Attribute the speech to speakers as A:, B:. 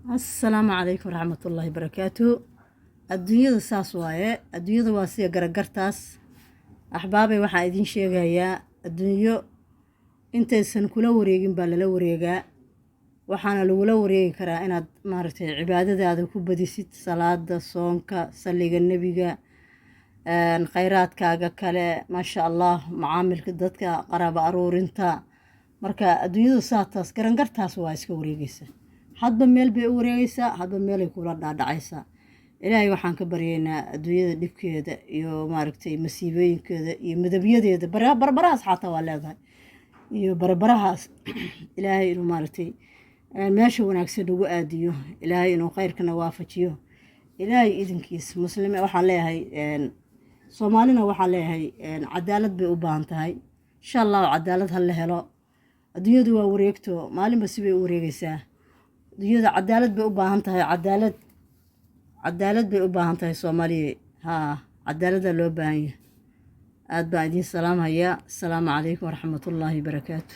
A: السلام عليكم ورحمة الله وبركاته. الدنيا ساس وايه الدنيا واسية قرقرتاس أحبابي waxaa idin sheegayaa adduunyo intaysan kula wareegin baa lala wareegaa waxaana lagula wareegi karaa inaad maaragtay cibaadadaada ku badisid salaada soonka salliga nebiga khayraadkaaga kale maasha Allah macaamilka dadka qaraabo aruurinta marka adduunyadu saataas garangartaas waa iska wareegaysa hadba meel bay u wareegaysaa hadba meel ay kula dhaadhacaysaa ilaahay waxaan ka baryaynaa adduunyada dhibkeeda iyo maaragtay masiibooyinkeeda iyo midabyadeeda barbarahaas xataa waa leedahay iyo barbarahaas ilaahay inuu maaragtay meesha wanaagsan ugu aadiyo ilaahay inuu khayrkana waafajiyo ilaahay idinkiis muslime waxaan leeyahay soomaalina waxaan leeyahay cadaalad bay u baahan tahay insha Allah cadaalad ha la helo adduunyadu waa wareegto maalinba sibay u wareegaysaa adduunyada cadaalad bay u baahan tahay cadaalad bay u baahan tahay Soomaaliya cadaalada loo baahan yahay aad baan idin salaamayaa assalaamu calaykum waraxmatullaahi wabarakaatuh